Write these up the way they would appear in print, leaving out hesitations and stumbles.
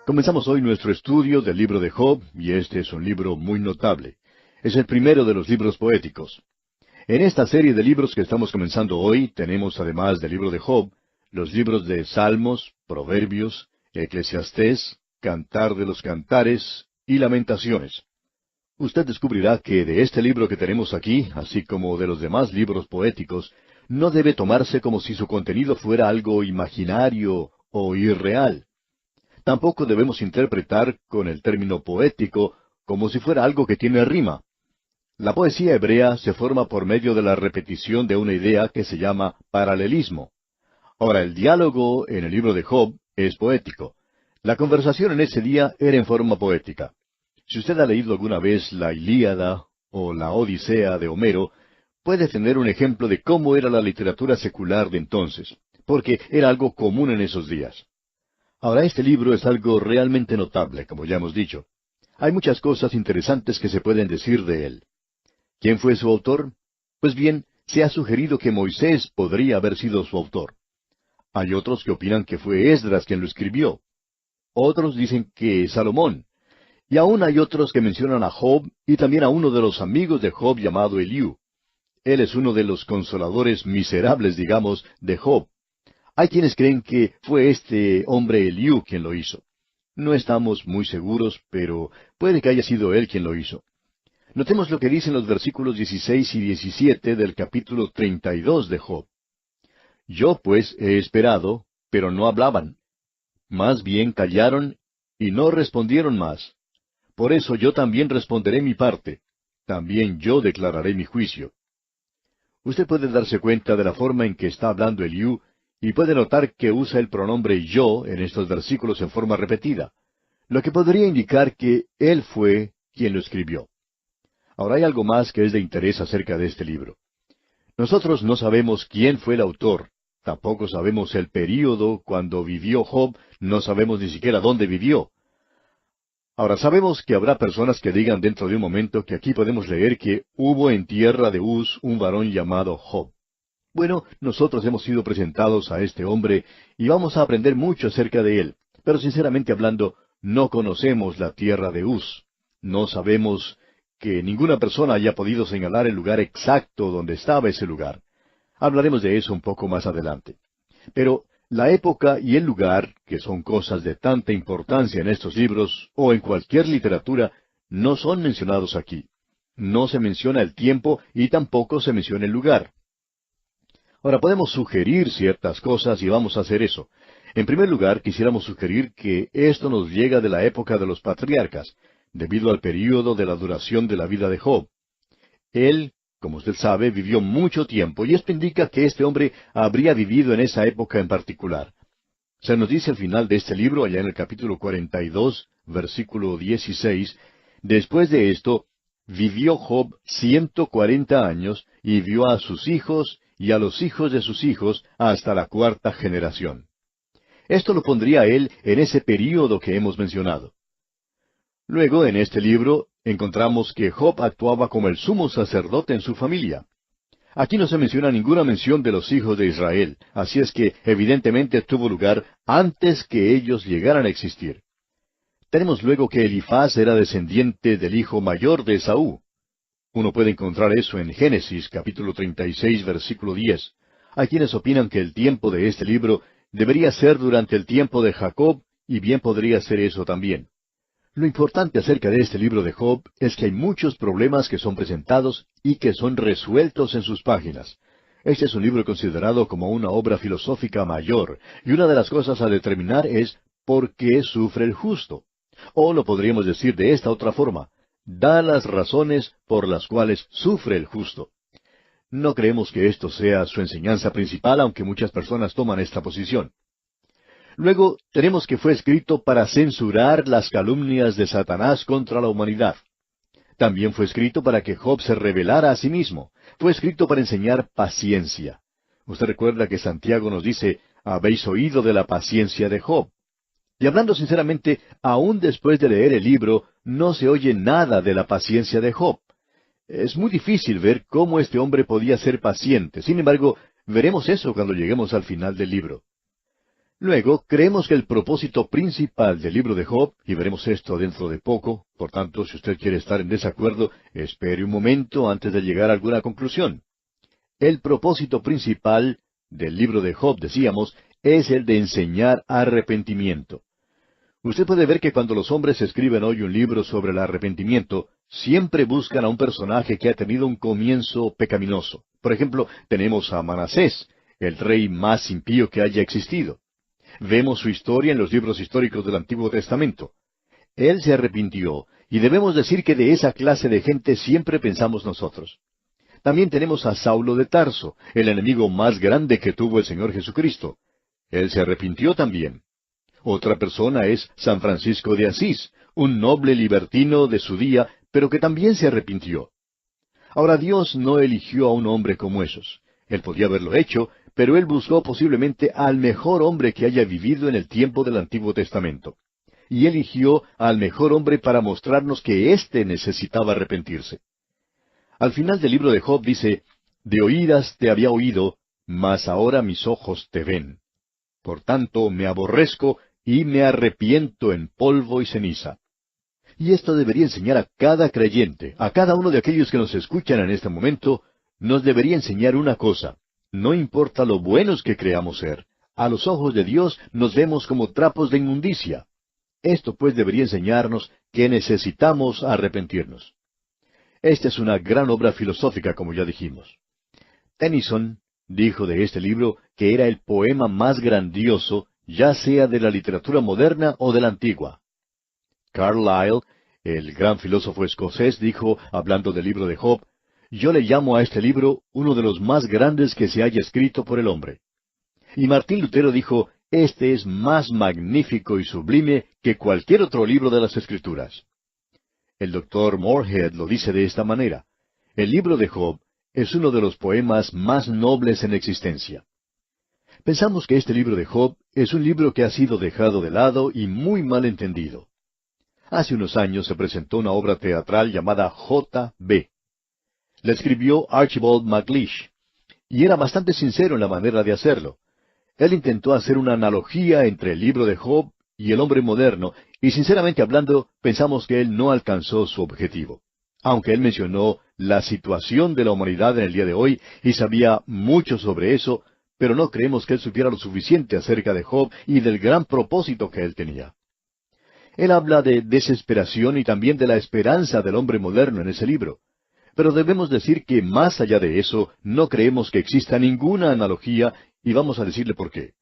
Comenzamos hoy nuestro estudio del libro de Job, y este es un libro muy notable. Es el primero de los libros poéticos. En esta serie de libros que estamos comenzando hoy, tenemos además del libro de Job, los libros de Salmos, Proverbios, Eclesiastés, Cantar de los Cantares y Lamentaciones. Usted descubrirá que de este libro que tenemos aquí, así como de los demás libros poéticos, no debe tomarse como si su contenido fuera algo imaginario o irreal. Tampoco debemos interpretar con el término poético como si fuera algo que tiene rima. La poesía hebrea se forma por medio de la repetición de una idea que se llama paralelismo. Ahora, el diálogo en el libro de Job es poético. La conversación en ese día era en forma poética. Si usted ha leído alguna vez la Ilíada o la Odisea de Homero, puede tener un ejemplo de cómo era la literatura secular de entonces, porque era algo común en esos días. Ahora, este libro es algo realmente notable, como ya hemos dicho. Hay muchas cosas interesantes que se pueden decir de él. ¿Quién fue su autor? Pues bien, se ha sugerido que Moisés podría haber sido su autor. Hay otros que opinan que fue Esdras quien lo escribió. Otros dicen que Salomón. Y aún hay otros que mencionan a Job y también a uno de los amigos de Job llamado Eliú. Él es uno de los consoladores miserables, digamos, de Job. Hay quienes creen que fue este hombre Eliú quien lo hizo. No estamos muy seguros, pero puede que haya sido él quien lo hizo. Notemos lo que dicen los versículos 16 y 17 del capítulo 32 de Job. Yo pues he esperado, pero no hablaban. Más bien callaron y no respondieron más. Por eso yo también responderé mi parte. También yo declararé mi juicio. Usted puede darse cuenta de la forma en que está hablando Eliú, y puede notar que usa el pronombre yo en estos versículos en forma repetida, lo que podría indicar que él fue quien lo escribió. Ahora hay algo más que es de interés acerca de este libro. Nosotros no sabemos quién fue el autor, tampoco sabemos el período cuando vivió Job, no sabemos ni siquiera dónde vivió. Ahora sabemos que habrá personas que digan dentro de un momento que aquí podemos leer que hubo en tierra de Uz un varón llamado Job. Bueno, nosotros hemos sido presentados a este hombre y vamos a aprender mucho acerca de él, pero sinceramente hablando, no conocemos la tierra de Uz. No sabemos que ninguna persona haya podido señalar el lugar exacto donde estaba ese lugar. Hablaremos de eso un poco más adelante. Pero la época y el lugar, que son cosas de tanta importancia en estos libros o en cualquier literatura, no son mencionados aquí. No se menciona el tiempo y tampoco se menciona el lugar. Ahora podemos sugerir ciertas cosas y vamos a hacer eso. En primer lugar, quisiéramos sugerir que esto nos llega de la época de los patriarcas, debido al período de la duración de la vida de Job. Él, como usted sabe, vivió mucho tiempo, y esto indica que este hombre habría vivido en esa época en particular. Se nos dice al final de este libro, allá en el capítulo 42, versículo 16, después de esto, vivió Job 140 años, y vio a sus hijos y a los hijos de sus hijos hasta la cuarta generación. Esto lo pondría a él en ese período que hemos mencionado. Luego, en este libro, encontramos que Job actuaba como el sumo sacerdote en su familia. Aquí no se menciona ninguna mención de los hijos de Israel, así es que evidentemente tuvo lugar antes que ellos llegaran a existir. Tenemos luego que Elifaz era descendiente del hijo mayor de Esaú. Uno puede encontrar eso en Génesis capítulo 36, versículo 10. Hay quienes opinan que el tiempo de este libro debería ser durante el tiempo de Jacob, y bien podría ser eso también. Lo importante acerca de este libro de Job es que hay muchos problemas que son presentados y que son resueltos en sus páginas. Este es un libro considerado como una obra filosófica mayor, y una de las cosas a determinar es ¿por qué sufre el justo? O lo podríamos decir de esta otra forma, da las razones por las cuales sufre el justo. No creemos que esto sea su enseñanza principal, aunque muchas personas toman esta posición. Luego tenemos que fue escrito para censurar las calumnias de Satanás contra la humanidad. También fue escrito para que Job se revelara a sí mismo. Fue escrito para enseñar paciencia. Usted recuerda que Santiago nos dice, habéis oído de la paciencia de Job. Y hablando sinceramente, aún después de leer el libro, no se oye nada de la paciencia de Job. Es muy difícil ver cómo este hombre podía ser paciente. Sin embargo, veremos eso cuando lleguemos al final del libro. Luego, creemos que el propósito principal del libro de Job, y veremos esto dentro de poco, por tanto, si usted quiere estar en desacuerdo, espere un momento antes de llegar a alguna conclusión. El propósito principal del libro de Job, decíamos, es el de enseñar arrepentimiento. Usted puede ver que cuando los hombres escriben hoy un libro sobre el arrepentimiento, siempre buscan a un personaje que ha tenido un comienzo pecaminoso. Por ejemplo, tenemos a Manasés, el rey más impío que haya existido. Vemos su historia en los libros históricos del Antiguo Testamento. Él se arrepintió, y debemos decir que de esa clase de gente siempre pensamos nosotros. También tenemos a Saulo de Tarso, el enemigo más grande que tuvo el Señor Jesucristo. Él se arrepintió también. Otra persona es San Francisco de Asís, un noble libertino de su día, pero que también se arrepintió. Ahora Dios no eligió a un hombre como esos. Él podía haberlo hecho, pero Él buscó posiblemente al mejor hombre que haya vivido en el tiempo del Antiguo Testamento. Y eligió al mejor hombre para mostrarnos que éste necesitaba arrepentirse. Al final del libro de Job dice, «De oídas te había oído, mas ahora mis ojos te ven. Por tanto me aborrezco y me arrepiento en polvo y ceniza». Y esto debería enseñar a cada creyente, a cada uno de aquellos que nos escuchan en este momento, nos debería enseñar una cosa. No importa lo buenos que creamos ser, a los ojos de Dios nos vemos como trapos de inmundicia. Esto pues debería enseñarnos que necesitamos arrepentirnos. Esta es una gran obra filosófica, como ya dijimos. Tennyson dijo de este libro que era el poema más grandioso, ya sea de la literatura moderna o de la antigua. Carlyle, el gran filósofo escocés, dijo, hablando del libro de Job, «Yo le llamo a este libro uno de los más grandes que se haya escrito por el hombre». Y Martín Lutero dijo, «Este es más magnífico y sublime que cualquier otro libro de las Escrituras». El doctor Moorhead lo dice de esta manera, «El libro de Job es uno de los poemas más nobles en existencia». Pensamos que este libro de Job es un libro que ha sido dejado de lado y muy mal entendido. Hace unos años se presentó una obra teatral llamada J.B. La escribió Archibald MacLeish, y era bastante sincero en la manera de hacerlo. Él intentó hacer una analogía entre el libro de Job y el hombre moderno, y sinceramente hablando, pensamos que él no alcanzó su objetivo. Aunque él mencionó la situación de la humanidad en el día de hoy, y sabía mucho sobre eso, pero no creemos que él supiera lo suficiente acerca de Job y del gran propósito que él tenía. Él habla de desesperación y también de la esperanza del hombre moderno en ese libro. Pero debemos decir que más allá de eso, no creemos que exista ninguna analogía, y vamos a decirle por qué.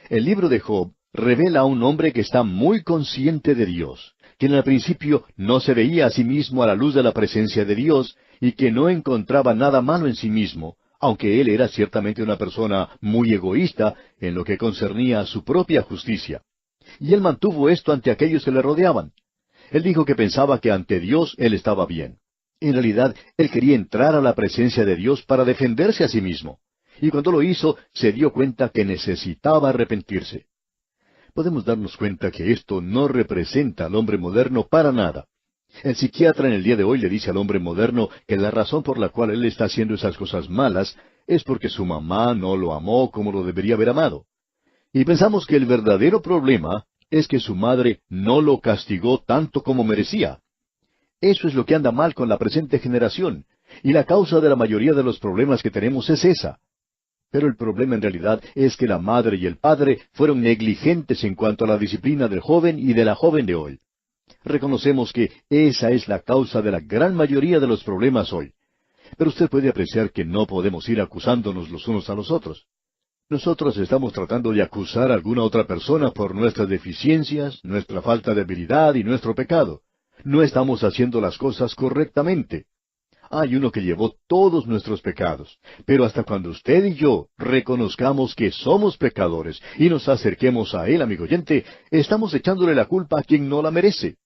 El libro de Job revela a un hombre que está muy consciente de Dios, que en el principio no se veía a sí mismo a la luz de la presencia de Dios, y que no encontraba nada malo en sí mismo, aunque él era ciertamente una persona muy egoísta en lo que concernía a su propia justicia. Y él mantuvo esto ante aquellos que le rodeaban. Él dijo que pensaba que ante Dios él estaba bien. En realidad, él quería entrar a la presencia de Dios para defenderse a sí mismo. Y cuando lo hizo, se dio cuenta que necesitaba arrepentirse. Podemos darnos cuenta que esto no representa al hombre moderno para nada. El psiquiatra en el día de hoy le dice al hombre moderno que la razón por la cual él está haciendo esas cosas malas es porque su mamá no lo amó como lo debería haber amado. Y pensamos que el verdadero problema es que su madre no lo castigó tanto como merecía. Eso es lo que anda mal con la presente generación, y la causa de la mayoría de los problemas que tenemos es esa. Pero el problema en realidad es que la madre y el padre fueron negligentes en cuanto a la disciplina del joven y de la joven de hoy. Reconocemos que esa es la causa de la gran mayoría de los problemas hoy. Pero usted puede apreciar que no podemos ir acusándonos los unos a los otros. Nosotros estamos tratando de acusar a alguna otra persona por nuestras deficiencias, nuestra falta de habilidad y nuestro pecado. No estamos haciendo las cosas correctamente. Hay uno que llevó todos nuestros pecados, pero hasta cuando usted y yo reconozcamos que somos pecadores y nos acerquemos a Él, amigo oyente, estamos echándole la culpa a quien no la merece.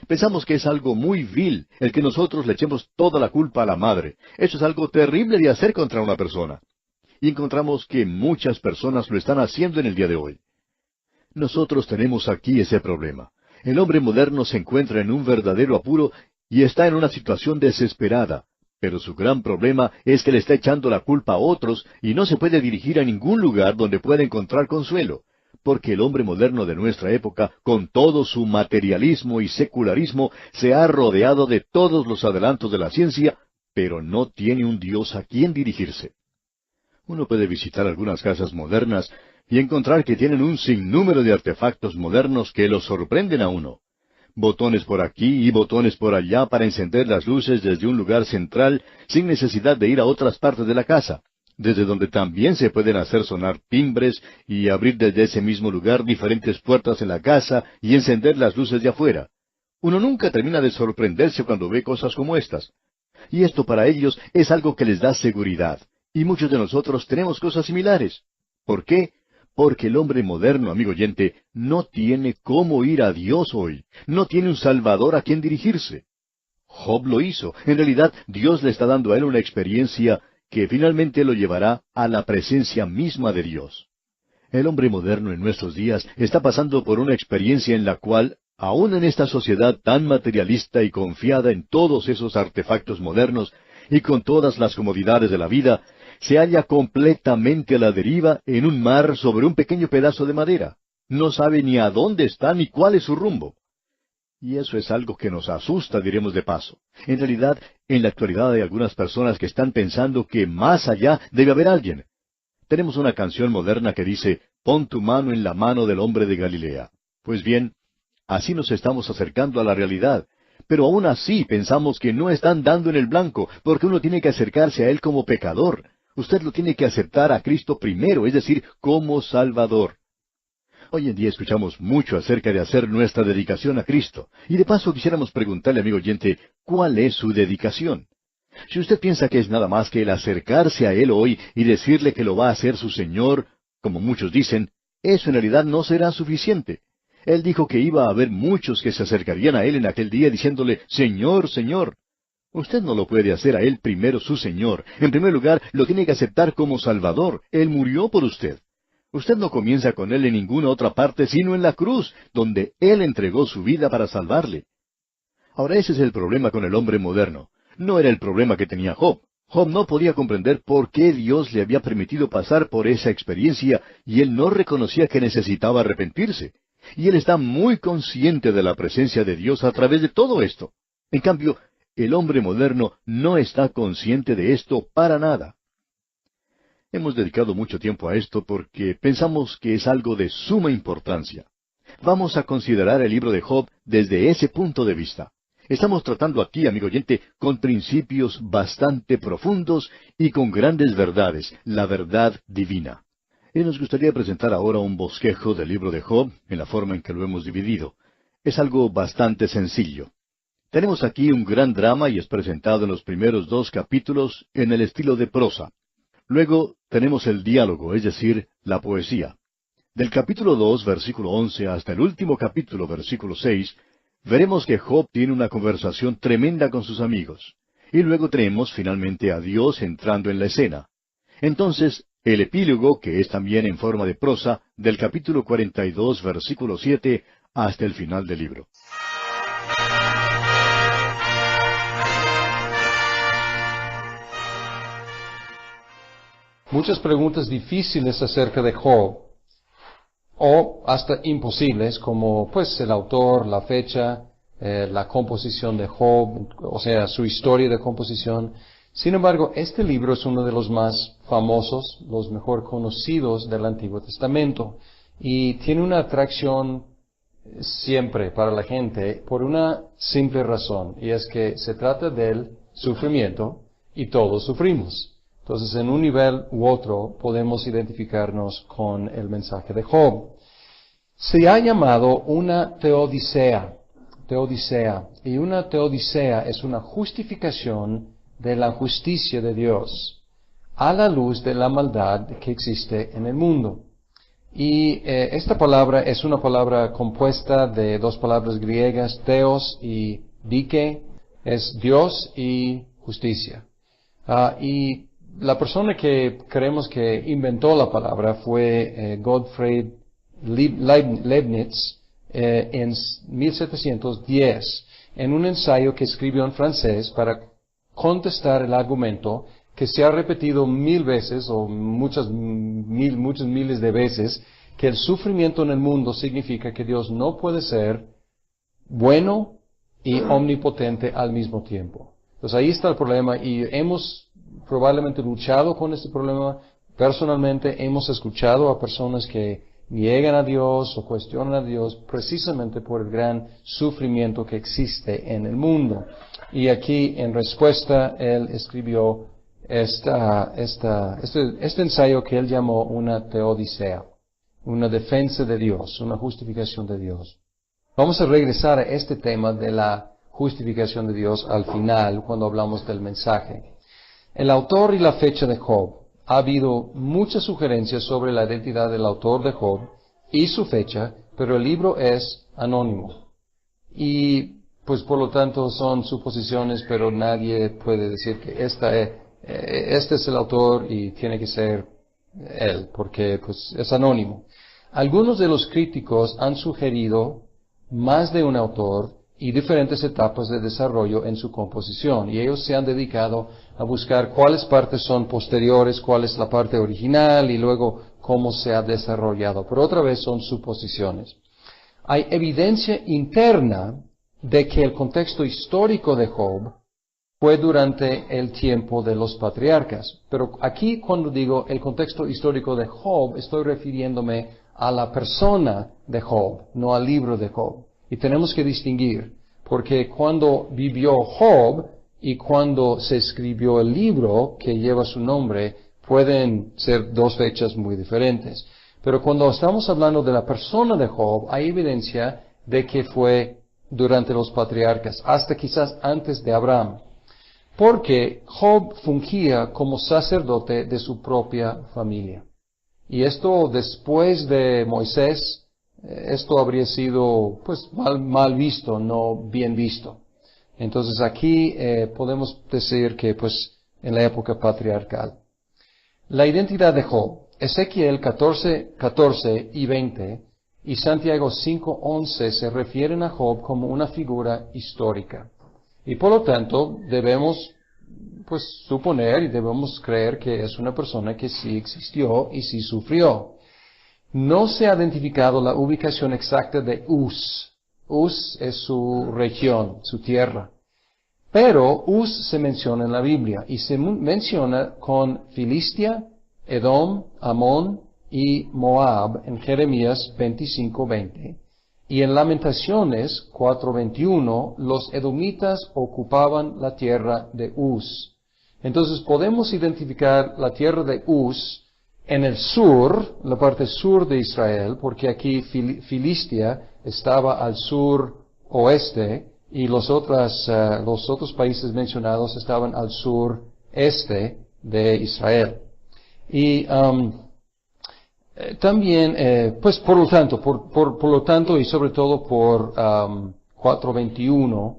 Pensamos que es algo muy vil el que nosotros le echemos toda la culpa a la madre. Eso es algo terrible de hacer contra una persona. Y encontramos que muchas personas lo están haciendo en el día de hoy. Nosotros tenemos aquí ese problema. El hombre moderno se encuentra en un verdadero apuro y está en una situación desesperada. Pero su gran problema es que le está echando la culpa a otros y no se puede dirigir a ningún lugar donde pueda encontrar consuelo, porque el hombre moderno de nuestra época, con todo su materialismo y secularismo, se ha rodeado de todos los adelantos de la ciencia, pero no tiene un Dios a quien dirigirse. Uno puede visitar algunas casas modernas y encontrar que tienen un sinnúmero de artefactos modernos que lo sorprenden a uno. Botones por aquí y botones por allá para encender las luces desde un lugar central sin necesidad de ir a otras partes de la casa, desde donde también se pueden hacer sonar timbres y abrir desde ese mismo lugar diferentes puertas en la casa y encender las luces de afuera. Uno nunca termina de sorprenderse cuando ve cosas como estas. Y esto para ellos es algo que les da seguridad. Y muchos de nosotros tenemos cosas similares. ¿Por qué? Porque el hombre moderno, amigo oyente, no tiene cómo ir a Dios hoy. No tiene un Salvador a quien dirigirse. Job lo hizo. En realidad, Dios le está dando a él una experiencia que finalmente lo llevará a la presencia misma de Dios. El hombre moderno en nuestros días está pasando por una experiencia en la cual, aun en esta sociedad tan materialista y confiada en todos esos artefactos modernos, y con todas las comodidades de la vida, se halla completamente a la deriva en un mar sobre un pequeño pedazo de madera. No sabe ni a dónde está ni cuál es su rumbo. Y eso es algo que nos asusta, diremos de paso. En realidad, en la actualidad hay algunas personas que están pensando que más allá debe haber alguien. Tenemos una canción moderna que dice, «Pon tu mano en la mano del hombre de Galilea». Pues bien, así nos estamos acercando a la realidad. Pero aún así pensamos que no están dando en el blanco, porque uno tiene que acercarse a Él como pecador. Usted lo tiene que aceptar a Cristo primero, es decir, como Salvador. Hoy en día escuchamos mucho acerca de hacer nuestra dedicación a Cristo. Y de paso quisiéramos preguntarle, amigo oyente, ¿cuál es su dedicación? Si usted piensa que es nada más que el acercarse a Él hoy y decirle que lo va a hacer su Señor, como muchos dicen, eso en realidad no será suficiente. Él dijo que iba a haber muchos que se acercarían a Él en aquel día diciéndole, «Señor, Señor». Usted no lo puede hacer a Él primero su Señor. En primer lugar, lo tiene que aceptar como Salvador. Él murió por usted. Usted no comienza con Él en ninguna otra parte sino en la cruz, donde Él entregó su vida para salvarle. Ahora ese es el problema con el hombre moderno. No era el problema que tenía Job. Job no podía comprender por qué Dios le había permitido pasar por esa experiencia y él no reconocía que necesitaba arrepentirse. Y él está muy consciente de la presencia de Dios a través de todo esto. En cambio, el hombre moderno no está consciente de esto para nada. Hemos dedicado mucho tiempo a esto porque pensamos que es algo de suma importancia. Vamos a considerar el libro de Job desde ese punto de vista. Estamos tratando aquí, amigo oyente, con principios bastante profundos y con grandes verdades, la verdad divina. Y nos gustaría presentar ahora un bosquejo del libro de Job en la forma en que lo hemos dividido. Es algo bastante sencillo. Tenemos aquí un gran drama y es presentado en los primeros 2 capítulos en el estilo de prosa. Luego tenemos el diálogo, es decir, la poesía. Del capítulo 2, versículo 11, hasta el último capítulo, versículo 6, veremos que Job tiene una conversación tremenda con sus amigos. Y luego tenemos finalmente a Dios entrando en la escena. Entonces, el epílogo, que es también en forma de prosa, del capítulo 42, versículo 7, hasta el final del libro. Muchas preguntas difíciles acerca de Job, o hasta imposibles, como pues el autor, la fecha, la composición de Job, o sea, su historia de composición. Sin embargo, este libro es uno de los más famosos, los mejor conocidos del Antiguo Testamento, y tiene una atracción siempre para la gente por una simple razón, y es que se trata del sufrimiento, y todos sufrimos. Entonces, en un nivel u otro, podemos identificarnos con el mensaje de Job. Se ha llamado una teodicea, y una teodicea es una justificación de la justicia de Dios a la luz de la maldad que existe en el mundo. Y esta palabra es una palabra compuesta de 2 palabras griegas, theos y dike, es Dios y justicia. Y la persona que creemos que inventó la palabra fue Gottfried Leibniz en 1710, en un ensayo que escribió en francés para contestar el argumento que se ha repetido 1000 veces, o muchas miles de veces, que el sufrimiento en el mundo significa que Dios no puede ser bueno y omnipotente al mismo tiempo. Entonces ahí está el problema y hemos probablemente luchado con este problema. Personalmente hemos escuchado a personas que niegan a Dios o cuestionan a Dios precisamente por el gran sufrimiento que existe en el mundo. Y aquí en respuesta él escribió este ensayo que él llamó una teodicea, una defensa de Dios, una justificación de Dios. Vamos a regresar a este tema de la justificación de Dios al final, cuando hablamos del mensaje. El autor y la fecha de Job. Ha habido muchas sugerencias sobre la identidad del autor de Job y su fecha, pero el libro es anónimo. Y pues por lo tanto son suposiciones, pero nadie puede decir que este es el autor y tiene que ser él, porque pues es anónimo. Algunos de los críticos han sugerido más de un autor y diferentes etapas de desarrollo en su composición, y ellos se han dedicado a buscar cuáles partes son posteriores, cuál es la parte original y luego cómo se ha desarrollado. Pero otra vez son suposiciones. Hay evidencia interna de que el contexto histórico de Job fue durante el tiempo de los patriarcas. Pero aquí cuando digo el contexto histórico de Job, estoy refiriéndome a la persona de Job, no al libro de Job. Y tenemos que distinguir, porque cuando vivió Job y cuando se escribió el libro que lleva su nombre, pueden ser dos fechas muy diferentes. Pero cuando estamos hablando de la persona de Job, hay evidencia de que fue durante los patriarcas, hasta quizás antes de Abraham. Porque Job fungía como sacerdote de su propia familia. Y esto después de Moisés, esto habría sido pues mal visto, no bien visto. Entonces aquí podemos decir que pues en la época patriarcal. La identidad de Job. Ezequiel 14 y 20 y Santiago 5:11 se refieren a Job como una figura histórica. Y por lo tanto debemos pues suponer y debemos creer que es una persona que sí existió y sí sufrió. No se ha identificado la ubicación exacta de Uz. Uz es su región, su tierra. Pero Uz se menciona en la Biblia y se menciona con Filistia, Edom, Amón y Moab en Jeremías 25:20. Y en Lamentaciones 4:21 los edomitas ocupaban la tierra de Uz. Entonces podemos identificar la tierra de Uz en el sur, la parte sur de Israel, porque aquí Filistia estaba al sur oeste y los otros países mencionados estaban al sur este de Israel. Y también, pues por lo tanto y sobre todo por 4:21,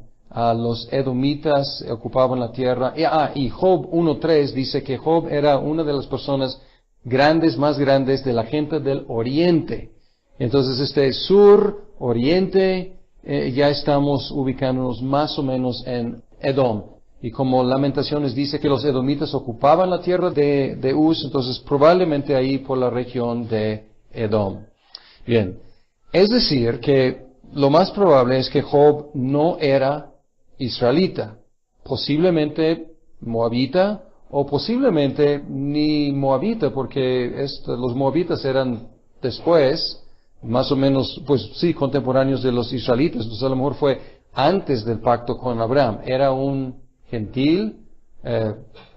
los edomitas ocupaban la tierra. Y Job 1:3 dice que Job era una de las personas más grandes de la gente del oriente. Entonces este sur, oriente, ya estamos ubicándonos más o menos en Edom. Y como Lamentaciones dice que los edomitas ocupaban la tierra de Uz, entonces probablemente ahí por la región de Edom. Bien, es decir que lo más probable es que Job no era israelita, posiblemente moabita, o posiblemente ni moabita, porque los moabitas eran después, más o menos, pues sí, contemporáneos de los israelitas. Entonces a lo mejor fue antes del pacto con Abraham. Era un gentil,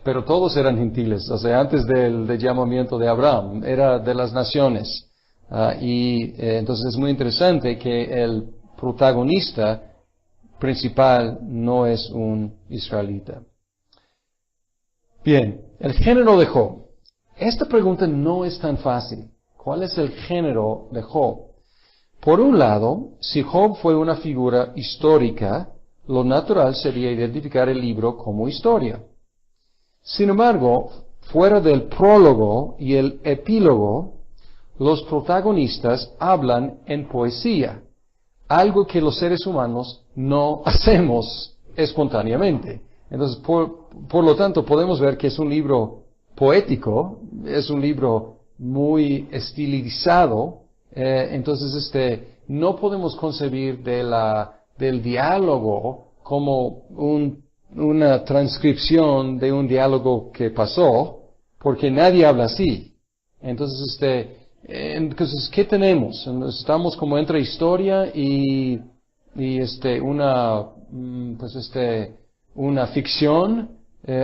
pero todos eran gentiles, o sea, antes del llamamiento de Abraham, era de las naciones. Entonces es muy interesante que el protagonista principal no es un israelita. Bien, el género de Job. Esta pregunta no es tan fácil. ¿Cuál es el género de Job? Por un lado, si Job fue una figura histórica, lo natural sería identificar el libro como historia. Sin embargo, fuera del prólogo y el epílogo, los protagonistas hablan en poesía, algo que los seres humanos no hacemos espontáneamente. Entonces, por lo tanto, podemos ver que es un libro poético, es un libro muy estilizado, Entonces, no podemos concebir del diálogo como una transcripción de un diálogo que pasó, porque nadie habla así. Entonces, ¿qué tenemos? Estamos como entre historia y una ficción,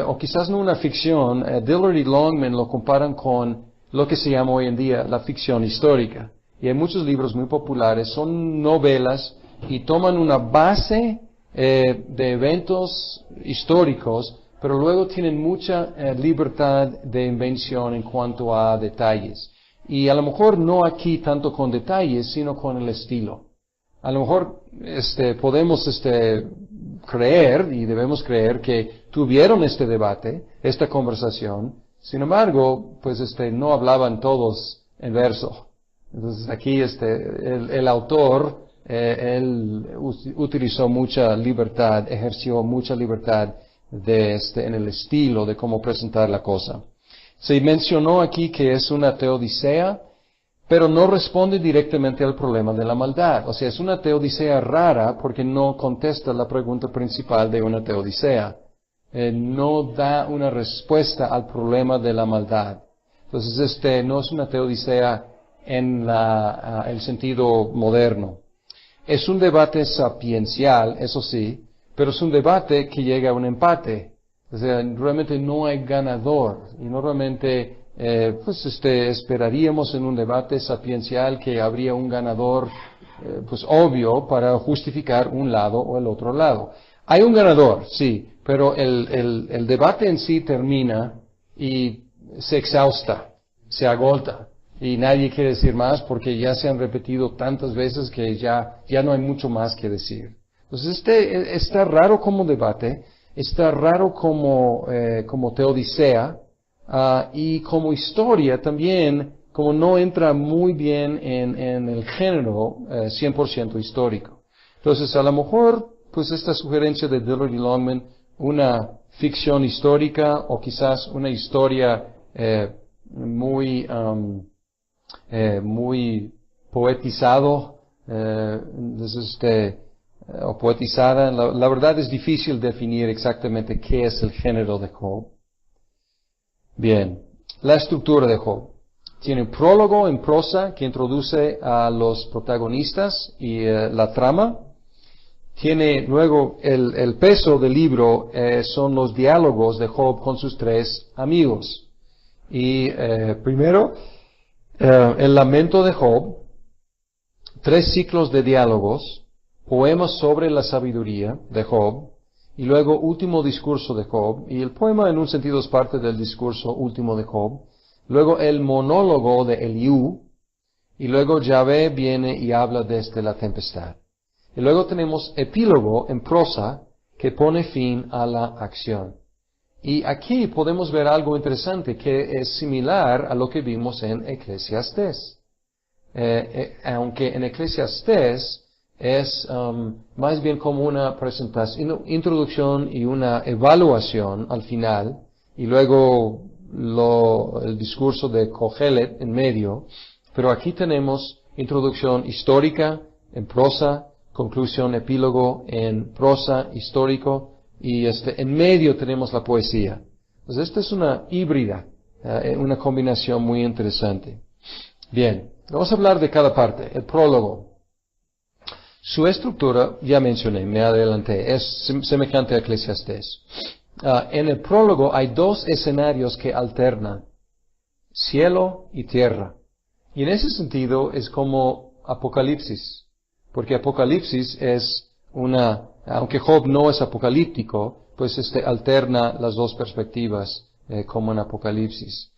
o quizás no una ficción. Dillard y Longman lo comparan con lo que se llama hoy en día la ficción histórica. Y hay muchos libros muy populares, son novelas y toman una base de eventos históricos, pero luego tienen mucha libertad de invención en cuanto a detalles. Y a lo mejor no aquí tanto con detalles, sino con el estilo. A lo mejor podemos creer y debemos creer que tuvieron este debate, esta conversación. Sin embargo, pues no hablaban todos en verso. Entonces aquí el autor él utilizó mucha libertad, ejerció mucha libertad en el estilo de cómo presentar la cosa. Se mencionó aquí que es una teodicea, pero no responde directamente al problema de la maldad. O sea, es una teodicea rara porque no contesta la pregunta principal de una teodicea. No da una respuesta al problema de la maldad. Entonces, no es una teodicea en el sentido moderno. Es un debate sapiencial, eso sí, pero es un debate que llega a un empate. O sea, realmente no hay ganador. Y normalmente, esperaríamos en un debate sapiencial que habría un ganador, obvio, para justificar un lado o el otro lado. Hay un ganador, sí, pero el debate en sí termina y se exhausta, se agota. Y nadie quiere decir más porque ya se han repetido tantas veces que ya no hay mucho más que decir. Entonces está raro como debate, está raro como teodicea, y como historia también, como no entra muy bien en el género 100% histórico. Entonces a lo mejor, pues esta sugerencia de Dillard y Longman, una ficción histórica o quizás una historia muy poetizado, o poetizada. La verdad es difícil definir exactamente qué es el género de Job. Bien, la estructura de Job. Tiene un prólogo en prosa que introduce a los protagonistas y la trama. Tiene luego el peso del libro, son los diálogos de Job con sus tres amigos. Y primero, el lamento de Job, 3 ciclos de diálogos, poemas sobre la sabiduría de Job, y luego último discurso de Job, y el poema en un sentido es parte del discurso último de Job, luego el monólogo de Eliú, y luego Yahvé viene y habla desde la tempestad. Y luego tenemos epílogo en prosa que pone fin a la acción. Y aquí podemos ver algo interesante que es similar a lo que vimos en Eclesiastés. Aunque en Eclesiastés es más bien como una presentación, introducción y una evaluación al final, y luego el discurso de Kohelet en medio, pero aquí tenemos introducción histórica en prosa, conclusión epílogo en prosa histórico, y en medio tenemos la poesía. Entonces esta es una híbrida, una combinación muy interesante. Bien, vamos a hablar de cada parte. El prólogo. Su estructura, ya mencioné, me adelanté, es semejante a Eclesiastés. En el prólogo hay 2 escenarios que alternan, cielo y tierra. Y en ese sentido es como Apocalipsis, porque Apocalipsis es aunque Job no es apocalíptico, pues alterna las 2 perspectivas, como en Apocalipsis,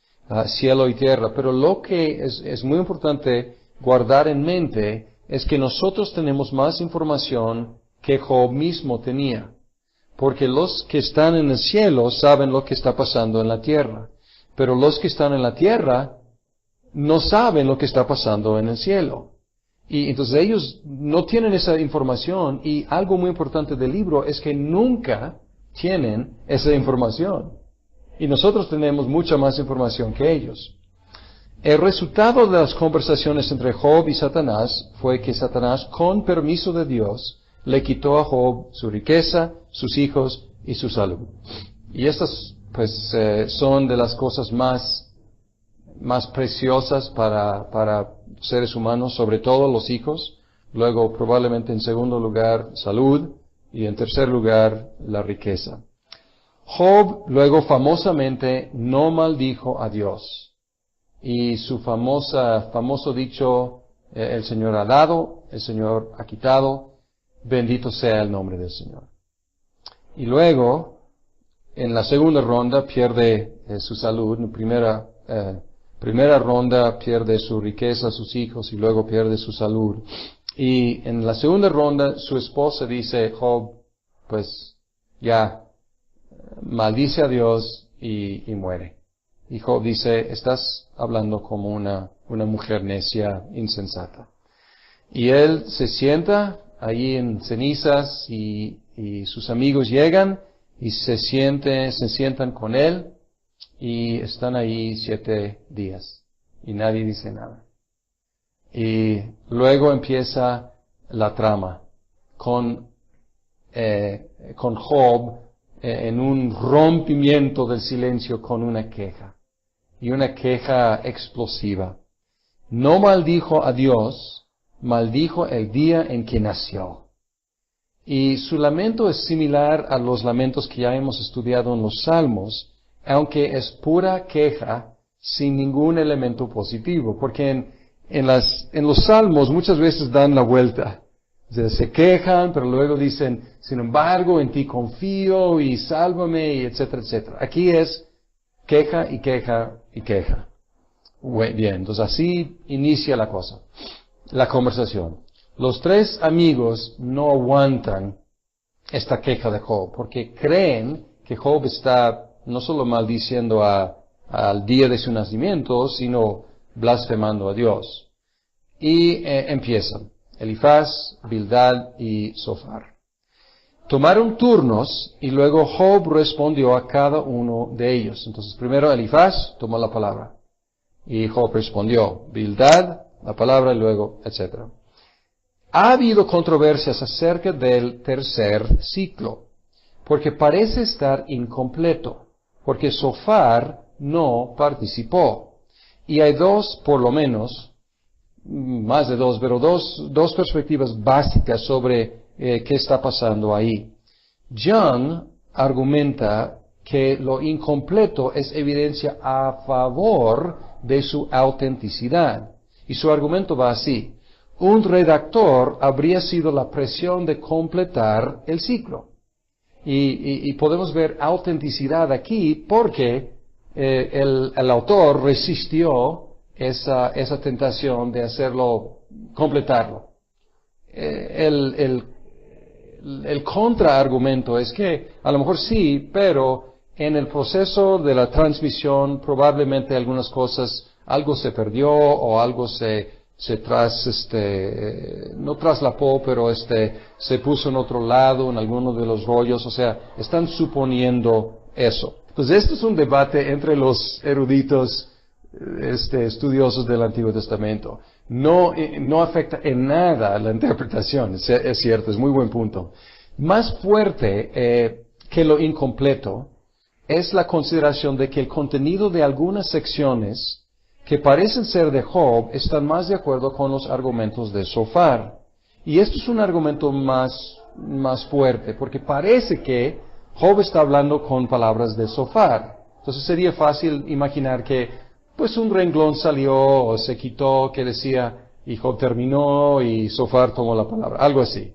cielo y tierra. Pero lo que es muy importante guardar en mente es que nosotros tenemos más información que Job mismo tenía. Porque los que están en el cielo saben lo que está pasando en la tierra. Pero los que están en la tierra no saben lo que está pasando en el cielo. Y entonces ellos no tienen esa información, y algo muy importante del libro es que nunca tienen esa información. Y nosotros tenemos mucha más información que ellos. El resultado de las conversaciones entre Job y Satanás fue que Satanás, con permiso de Dios, le quitó a Job su riqueza, sus hijos y su salud. Y estas, pues, son de las cosas más preciosas para seres humanos, sobre todo los hijos. Luego, probablemente en segundo lugar, salud. Y en tercer lugar, la riqueza. Job, luego, famosamente, no maldijo a Dios. Y su famoso dicho, el Señor ha dado, el Señor ha quitado, bendito sea el nombre del Señor. Y luego, en la segunda ronda pierde su salud, en primera ronda pierde su riqueza, sus hijos, y luego pierde su salud. Y en la segunda ronda su esposa dice, Job, pues ya maldice a Dios y muere. Y Job dice, estás hablando como una mujer necia, insensata. Y él se sienta ahí en cenizas y sus amigos llegan y se sientan con él y están ahí 7 días y nadie dice nada. Y luego empieza la trama con Job en un rompimiento del silencio con una queja. Y una queja explosiva. No maldijo a Dios, maldijo el día en que nació. Y su lamento es similar a los lamentos que ya hemos estudiado en los Salmos, aunque es pura queja sin ningún elemento positivo, porque en los Salmos muchas veces dan la vuelta. O sea, se quejan, pero luego dicen, sin embargo, en ti confío y sálvame, y etcétera, etcétera. Aquí es queja y queja y queja. Bien, entonces así inicia la cosa, la conversación. Los 3 amigos no aguantan esta queja de Job, porque creen que Job está no solo maldiciendo al día de su nacimiento, sino blasfemando a Dios. Y empiezan, Elifaz, Bildad y Zofar. Tomaron turnos y luego Job respondió a cada uno de ellos. Entonces primero Elifaz tomó la palabra y Job respondió, Bildad, la palabra y luego, etc. Ha habido controversias acerca del tercer ciclo, porque parece estar incompleto, porque Zofar no participó. Y hay 2, por lo menos, más de 2, pero dos perspectivas básicas sobre qué está pasando ahí. John argumenta que lo incompleto es evidencia a favor de su autenticidad. Y su argumento va así. Un redactor habría sido la presión de completar el ciclo. Y podemos ver autenticidad aquí porque el autor resistió esa tentación de hacerlo, completarlo. El contraargumento es que a lo mejor sí, pero en el proceso de la transmisión probablemente algunas cosas, algo se perdió o algo no traslapó, pero se puso en otro lado, en alguno de los rollos, o sea, están suponiendo eso. Entonces, esto es un debate entre los eruditos, estudiosos del Antiguo Testamento. No afecta en nada la interpretación, es cierto, es muy buen punto. Más fuerte que lo incompleto es la consideración de que el contenido de algunas secciones que parecen ser de Job están más de acuerdo con los argumentos de Zofar. Y esto es un argumento más fuerte, porque parece que Job está hablando con palabras de Zofar. Entonces sería fácil imaginar que pues un renglón salió o se quitó que decía, y Job terminó y Zofar tomó la palabra, algo así.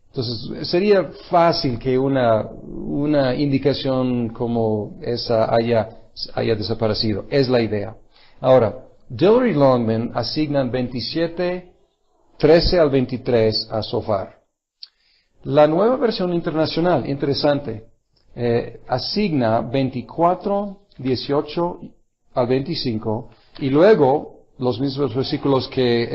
Entonces sería fácil que una indicación como esa haya desaparecido. Es la idea. Ahora, Diller y Longman asignan 27, 13 al 23 a Zofar. La nueva versión internacional, interesante, asigna 24, 18 al 25, y luego los mismos versículos que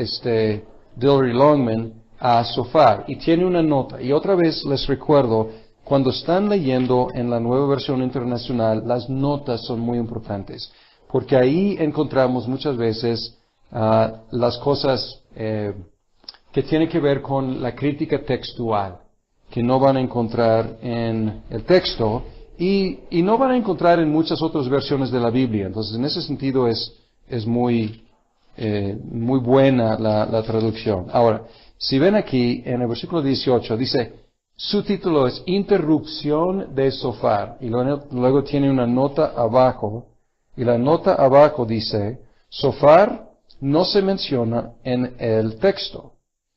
Diller y Longman a Zofar, y tiene una nota. Y otra vez les recuerdo, cuando están leyendo en la nueva versión internacional, las notas son muy importantes, porque ahí encontramos muchas veces las cosas que tienen que ver con la crítica textual, que no van a encontrar en el texto y no van a encontrar en muchas otras versiones de la Biblia. Entonces, en ese sentido es muy buena la traducción. Ahora, si ven aquí en el versículo 18, dice, su título es Interrupción de Sofar, y luego tiene una nota abajo, y la nota abajo dice, Sofar no se menciona en el texto.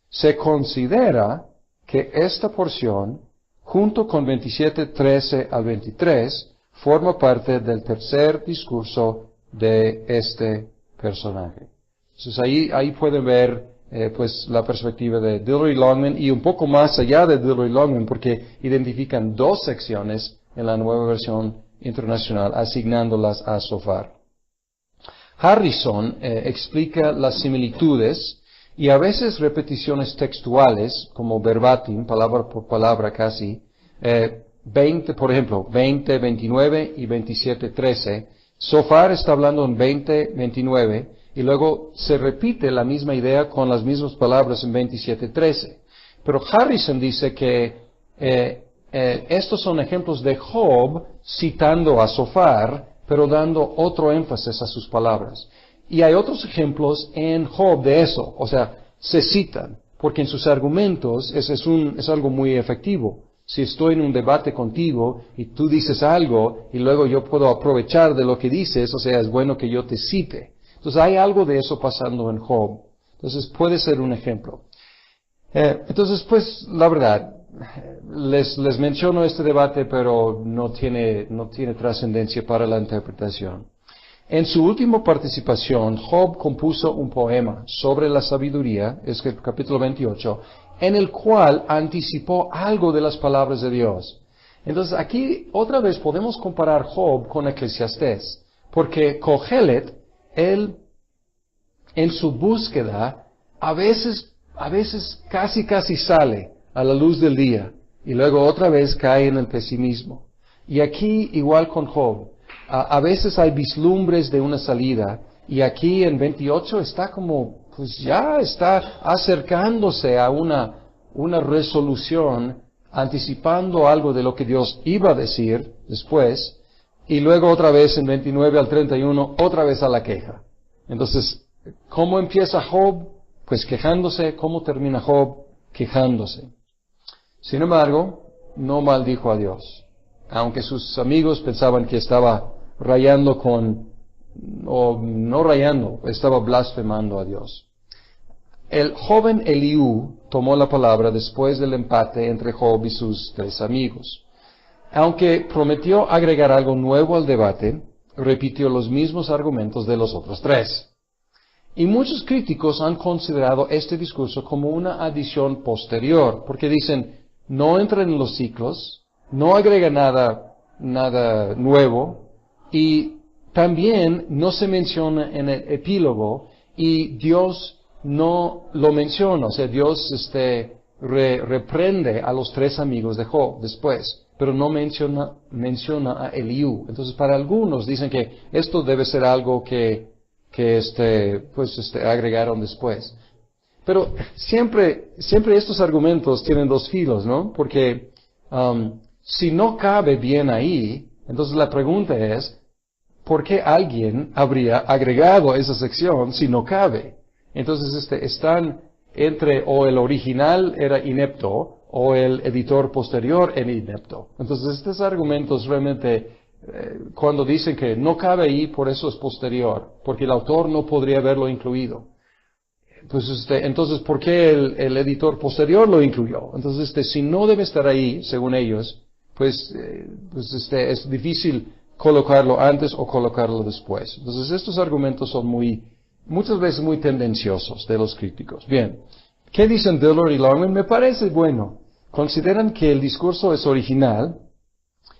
Se considera que esta porción, junto con 27:13 al 23, forma parte del tercer discurso de este personaje. Entonces ahí pueden ver pues la perspectiva de Diller y Longman y un poco más allá de Diller y Longman porque identifican dos secciones en la nueva versión internacional asignándolas a Sofar. Harrison explica las similitudes y a veces repeticiones textuales como verbatim, palabra por palabra casi, 20, por ejemplo, 20, 29 y 27, 13. Sofar está hablando en 20, 29 y luego se repite la misma idea con las mismas palabras en 27, 13. Pero Harrison dice que estos son ejemplos de Job citando a Sofar, pero dando otro énfasis a sus palabras. Y hay otros ejemplos en Job de eso, o sea, se citan, porque en sus argumentos es algo muy efectivo. Si estoy en un debate contigo y tú dices algo y luego yo puedo aprovechar de lo que dices, o sea, es bueno que yo te cite. Entonces hay algo de eso pasando en Job. Entonces puede ser un ejemplo. Entonces, pues, la verdad, les menciono este debate, pero no tiene trascendencia para la interpretación. En su última participación, Job compuso un poema sobre la sabiduría, es el capítulo 28, en el cual anticipó algo de las palabras de Dios. Entonces, aquí otra vez podemos comparar Job con Eclesiastés, porque Kohelet, él, en su búsqueda, a veces casi sale a la luz del día, y luego otra vez cae en el pesimismo. Y aquí, igual con Job, a veces hay vislumbres de una salida, y aquí en 28 está como, pues ya está acercándose a una resolución, anticipando algo de lo que Dios iba a decir después, y luego otra vez en 29 al 31, otra vez a la queja. Entonces, ¿cómo empieza Job? Pues quejándose. ¿Cómo termina Job? Quejándose. Sin embargo, no maldijo a Dios, aunque sus amigos pensaban que estaba estaba blasfemando a Dios. El joven Eliú tomó la palabra después del empate entre Job y sus tres amigos. Aunque prometió agregar algo nuevo al debate, repitió los mismos argumentos de los otros tres. Y muchos críticos han considerado este discurso como una adición posterior, porque dicen, no entra en los ciclos, no agrega nada nuevo, y también no se menciona en el epílogo, y Dios no lo menciona, o sea, Dios reprende a los tres amigos de Job después, pero no menciona a Eliú. Entonces, para algunos dicen que esto debe ser algo que agregaron después. Pero siempre estos argumentos tienen dos filos, ¿no? Porque si no cabe bien ahí, entonces la pregunta es, ¿por qué alguien habría agregado esa sección si no cabe? Entonces están entre o el original era inepto o el editor posterior era inepto. Entonces estos argumentos realmente cuando dicen que no cabe ahí, por eso es posterior, porque el autor no podría haberlo incluido. Pues entonces, ¿por qué el editor posterior lo incluyó? Entonces, si no debe estar ahí, según ellos, pues es difícil colocarlo antes o colocarlo después. Entonces, estos argumentos son muchas veces muy tendenciosos de los críticos. Bien, ¿qué dicen Diller y Longman? Me parece bueno. Consideran que el discurso es original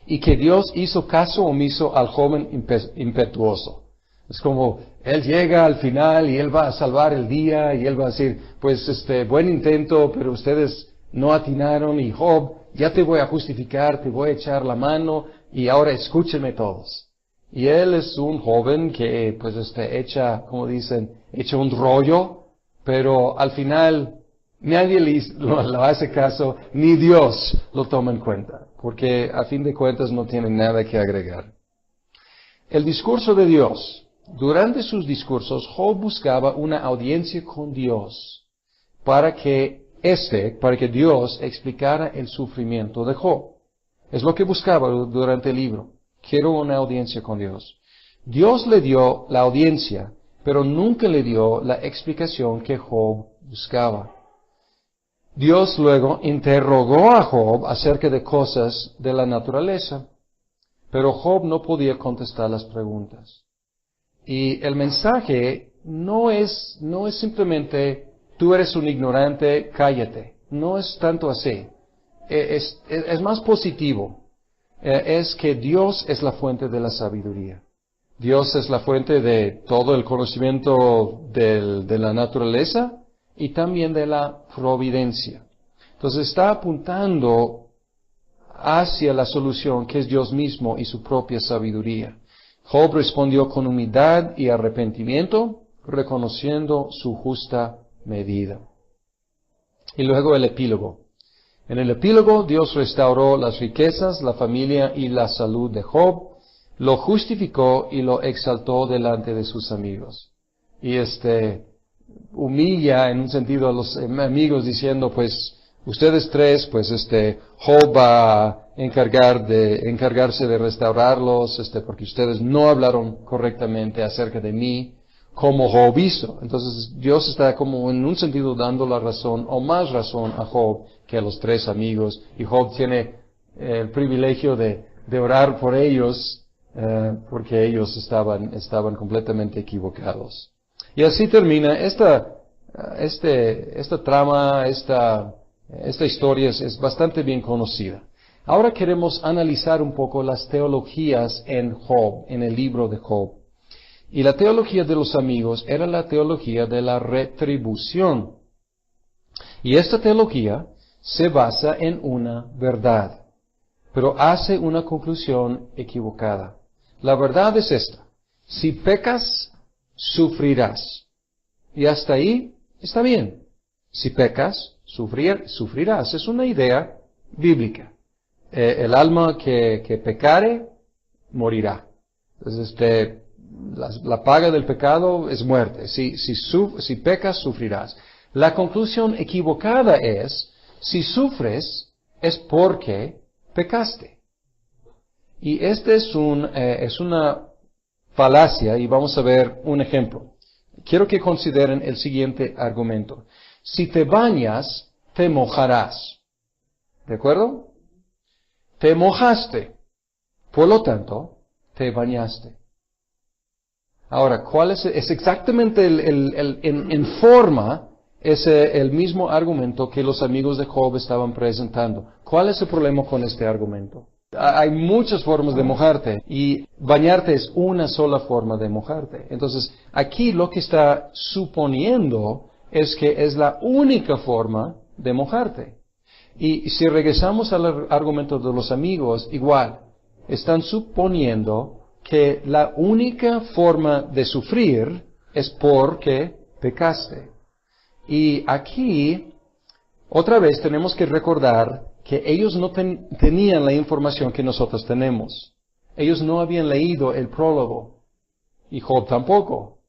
y que Dios hizo caso omiso al joven impetuoso. Es como, él llega al final y él va a salvar el día y él va a decir, pues buen intento, pero ustedes no atinaron y Job, ya te voy a justificar, te voy a echar la mano y ahora escúchenme todos. Y él es un joven que, pues, echa, como dicen, echa un rollo, pero al final nadie lo hace caso, ni Dios lo toma en cuenta, porque a fin de cuentas no tiene nada que agregar. El discurso de Dios. Durante sus discursos, Job buscaba una audiencia con Dios para que Dios explicara el sufrimiento de Job. Es lo que buscaba durante el libro. Quiero una audiencia con Dios. Dios le dio la audiencia, pero nunca le dio la explicación que Job buscaba. Dios luego interrogó a Job acerca de cosas de la naturaleza, pero Job no podía contestar las preguntas. Y el mensaje no es simplemente, tú eres un ignorante, cállate. No es tanto así. Es más positivo. Es que Dios es la fuente de la sabiduría. Dios es la fuente de todo el conocimiento de la naturaleza y también de la providencia. Entonces está apuntando hacia la solución que es Dios mismo y su propia sabiduría. Job respondió con humildad y arrepentimiento, reconociendo su justa medida. Y luego el epílogo. En el epílogo, Dios restauró las riquezas, la familia y la salud de Job, lo justificó y lo exaltó delante de sus amigos. Y humilla en un sentido a los amigos diciendo, pues, ustedes tres, pues, Job va a encargarse de restaurarlos, porque ustedes no hablaron correctamente acerca de mí, como Job hizo. Entonces, Dios está como en un sentido dando la razón, o más razón a Job que a los tres amigos, y Job tiene el privilegio de orar por ellos, porque ellos estaban completamente equivocados. Y así termina esta trama, esta historia es bastante bien conocida. Ahora queremos analizar un poco las teologías en Job, en el libro de Job. Y la teología de los amigos era la teología de la retribución. Y esta teología se basa en una verdad, pero hace una conclusión equivocada. La verdad es esta: si pecas, sufrirás. Y hasta ahí está bien. Si pecas, sufrirás. Es una idea bíblica. El alma que pecare, morirá. Entonces, la paga del pecado es muerte. Si pecas, sufrirás. La conclusión equivocada es, si sufres, es porque pecaste. Y es una falacia, y vamos a ver un ejemplo. Quiero que consideren el siguiente argumento. Si te bañas, te mojarás. ¿De acuerdo? Te mojaste. Por lo tanto, te bañaste. Ahora, ¿cuál es exactamente en forma, es el mismo argumento que los amigos de Job estaban presentando? ¿Cuál es el problema con este argumento? Hay muchas formas de mojarte y bañarte es una sola forma de mojarte. Entonces, aquí lo que está suponiendo es que es la única forma de mojarte. Y si regresamos al argumento de los amigos, igual, están suponiendo que la única forma de sufrir es porque pecaste. Y aquí, otra vez tenemos que recordar que ellos no tenían la información que nosotros tenemos. Ellos no habían leído el prólogo, y Job tampoco.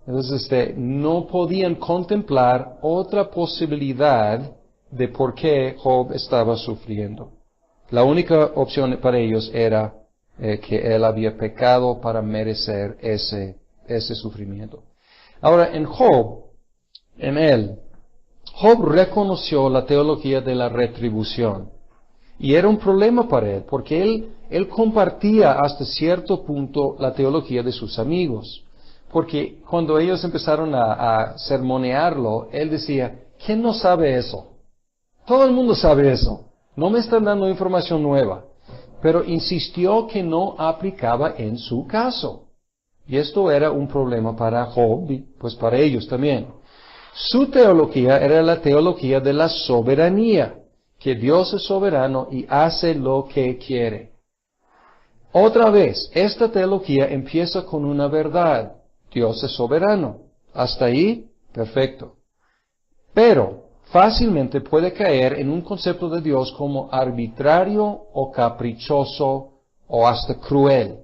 Entonces, no podían contemplar otra posibilidad de por qué Job estaba sufriendo. La única opción para ellos era que él había pecado para merecer ese sufrimiento. Ahora, Job reconoció la teología de la retribución. Y era un problema para él, porque él compartía hasta cierto punto la teología de sus amigos. Porque cuando ellos empezaron a sermonearlo, él decía, ¿quién no sabe eso? Todo el mundo sabe eso. No me están dando información nueva. Pero insistió que no aplicaba en su caso. Y esto era un problema para Job, y pues para ellos también. Su teología era la teología de la soberanía, que Dios es soberano y hace lo que quiere. Otra vez, esta teología empieza con una verdad. Dios es soberano. Hasta ahí, perfecto. Pero fácilmente puede caer en un concepto de Dios como arbitrario o caprichoso o hasta cruel.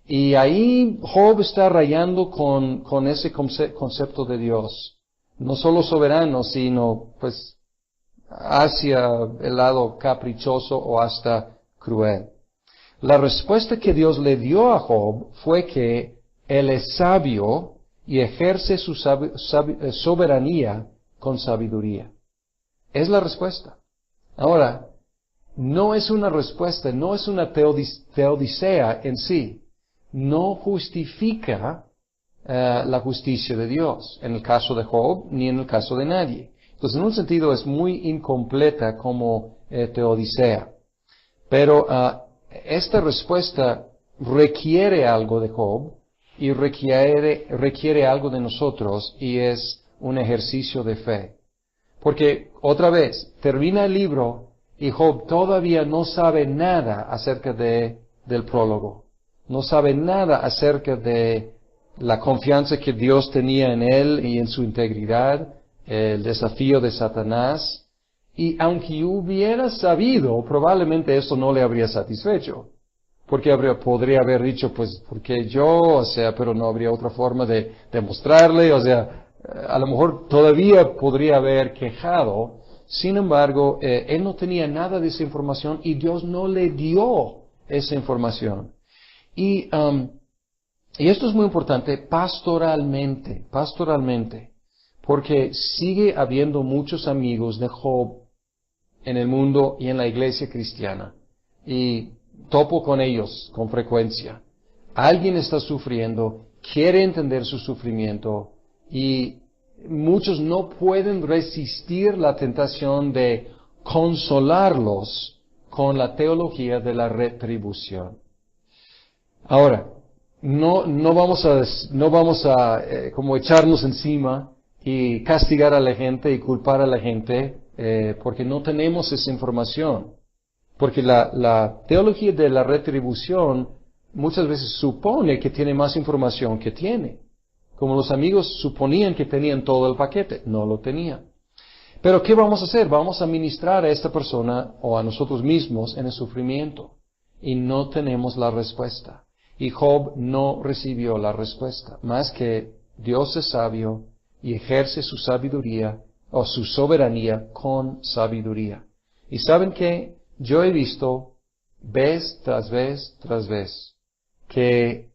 Y ahí Job está rayando con ese concepto de Dios. No solo soberano, sino pues hacia el lado caprichoso o hasta cruel. La respuesta que Dios le dio a Job fue que Él es sabio y ejerce su soberanía con sabiduría. Es la respuesta. Ahora, no es una respuesta, no es una teodicea en sí. No justifica la justicia de Dios, en el caso de Job, ni en el caso de nadie. Entonces, en un sentido es muy incompleta como teodicea. Pero esta respuesta requiere algo de Job y requiere algo de nosotros, y es un ejercicio de fe. Porque, otra vez, termina el libro y Job todavía no sabe nada acerca del prólogo. No sabe nada acerca de la confianza que Dios tenía en él y en su integridad, el desafío de Satanás. Y aunque hubiera sabido, probablemente eso no le habría satisfecho. Porque podría haber dicho, pues, porque yo, pero no habría otra forma de demostrarle, a lo mejor todavía podría haber quejado. Sin embargo, él no tenía nada de esa información y Dios no le dio esa información. Y esto es muy importante pastoralmente, porque sigue habiendo muchos amigos de Job en el mundo y en la iglesia cristiana. Y topo con ellos con frecuencia. Alguien está sufriendo, quiere entender su sufrimiento, y muchos no pueden resistir la tentación de consolarlos con la teología de la retribución. Ahora, no vamos a como echarnos encima y castigar a la gente y culpar a la gente porque no tenemos esa información. Porque la teología de la retribución muchas veces supone que tiene más información que tiene. Como los amigos suponían que tenían todo el paquete, no lo tenían. Pero ¿qué vamos a hacer? Vamos a ministrar a esta persona o a nosotros mismos en el sufrimiento. Y no tenemos la respuesta. Y Job no recibió la respuesta, más que Dios es sabio y ejerce su sabiduría o su soberanía con sabiduría. ¿Y saben qué? Yo he visto vez tras vez que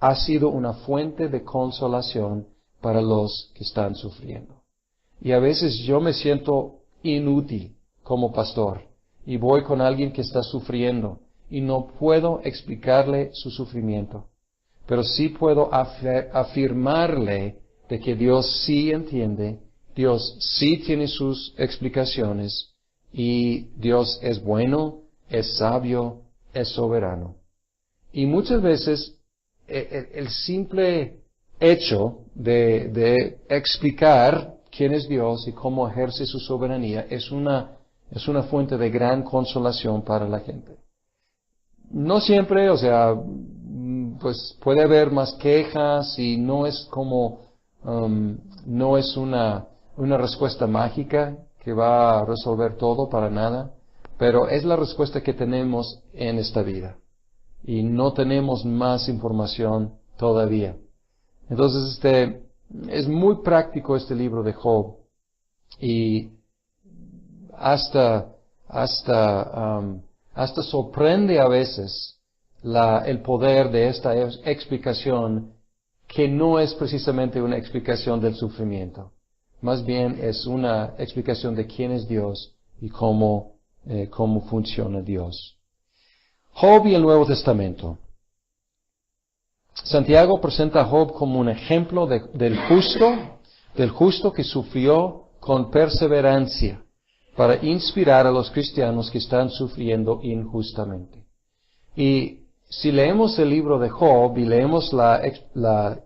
ha sido una fuente de consolación para los que están sufriendo. Y a veces yo me siento inútil como pastor y voy con alguien que está sufriendo y no puedo explicarle su sufrimiento, pero sí puedo afirmarle de que Dios sí entiende, Dios sí tiene sus explicaciones, y Dios es bueno, es sabio, es soberano. Y muchas veces el simple hecho de explicar quién es Dios y cómo ejerce su soberanía es una fuente de gran consolación para la gente. No siempre, pues puede haber más quejas y no es como, no es una respuesta mágica que va a resolver todo para nada, pero es la respuesta que tenemos en esta vida. Y no tenemos más información todavía. Entonces, es muy práctico este libro de Job. Y hasta sorprende a veces el poder de esta explicación, que no es precisamente una explicación del sufrimiento. Más bien es una explicación de quién es Dios y cómo funciona Dios. Job y el Nuevo Testamento. Santiago presenta a Job como un ejemplo del justo que sufrió con perseverancia para inspirar a los cristianos que están sufriendo injustamente. Y si leemos el libro de Job y leemos la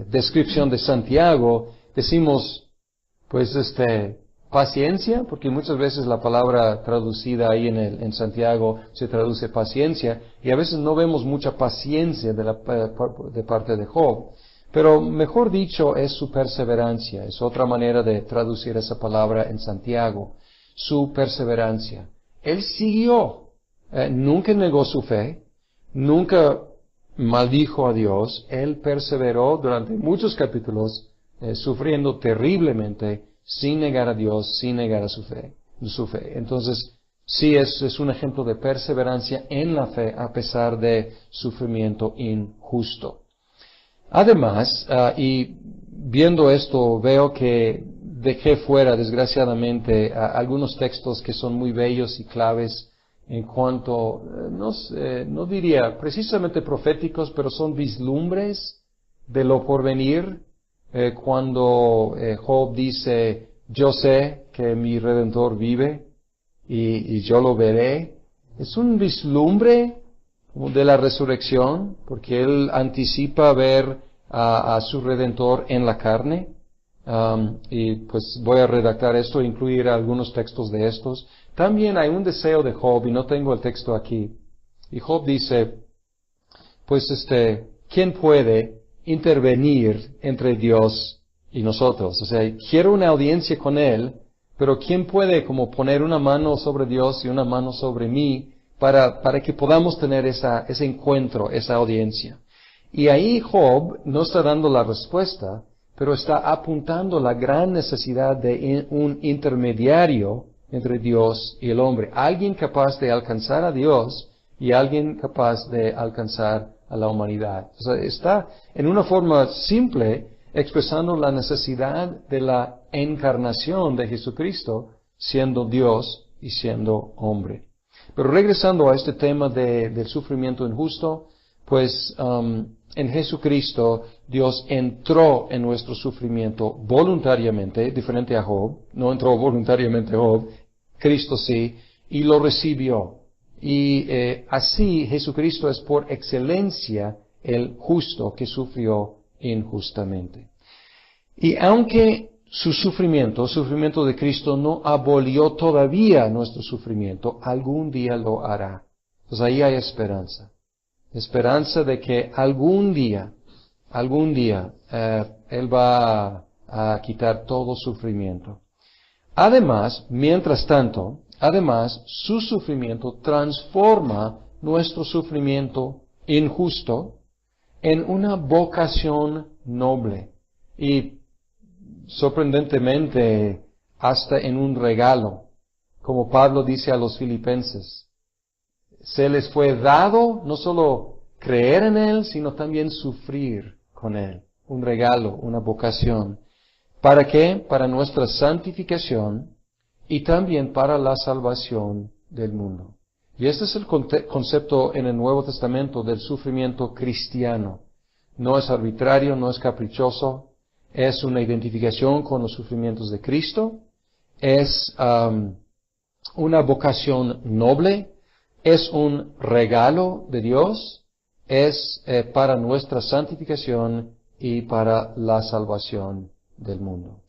descripción de Santiago, decimos, pues paciencia, porque muchas veces la palabra traducida ahí en Santiago se traduce paciencia, y a veces no vemos mucha paciencia de parte de Job, pero mejor dicho es su perseverancia, es otra manera de traducir esa palabra en Santiago, su perseverancia. Él siguió, nunca negó su fe, nunca maldijo a Dios, él perseveró durante muchos capítulos, sufriendo terriblemente, sin negar a Dios, sin negar a su fe. Entonces, sí es un ejemplo de perseverancia en la fe a pesar de sufrimiento injusto. Además, y viendo esto, veo que dejé fuera, desgraciadamente, algunos textos que son muy bellos y claves en cuanto, no diría precisamente proféticos, pero son vislumbres de lo porvenir. Cuando Job dice, yo sé que mi Redentor vive y yo lo veré, es un vislumbre de la resurrección, porque él anticipa ver a su Redentor en la carne. Y pues voy a redactar esto e incluir algunos textos de estos. También hay un deseo de Job, y no tengo el texto aquí. Y Job dice, pues ¿quién puede intervenir entre Dios y nosotros? O sea, quiero una audiencia con Él, pero ¿quién puede como poner una mano sobre Dios y una mano sobre mí para que podamos tener ese encuentro, esa audiencia? Y ahí Job no está dando la respuesta, pero está apuntando la gran necesidad de un intermediario entre Dios y el hombre. Alguien capaz de alcanzar a Dios y alguien capaz de alcanzar a la humanidad. O sea, está en una forma simple expresando la necesidad de la encarnación de Jesucristo siendo Dios y siendo hombre. Pero regresando a este tema del sufrimiento injusto, pues en Jesucristo Dios entró en nuestro sufrimiento voluntariamente, diferente a Job. No entró voluntariamente Job, Cristo sí, y lo recibió. Y así Jesucristo es por excelencia el justo que sufrió injustamente. Y aunque su sufrimiento de Cristo no abolió todavía nuestro sufrimiento, algún día lo hará. Pues ahí hay esperanza. Esperanza de que algún día, Él va a quitar todo sufrimiento. Además, mientras tanto, su sufrimiento transforma nuestro sufrimiento injusto en una vocación noble y sorprendentemente hasta en un regalo, como Pablo dice a los filipenses. Se les fue dado no solo creer en Él, sino también sufrir con Él. Un regalo, una vocación. ¿Para qué? Para nuestra santificación y también para la salvación del mundo. Y este es el concepto en el Nuevo Testamento del sufrimiento cristiano. No es arbitrario, no es caprichoso, es una identificación con los sufrimientos de Cristo, es una vocación noble, es un regalo de Dios, es para nuestra santificación y para la salvación del mundo.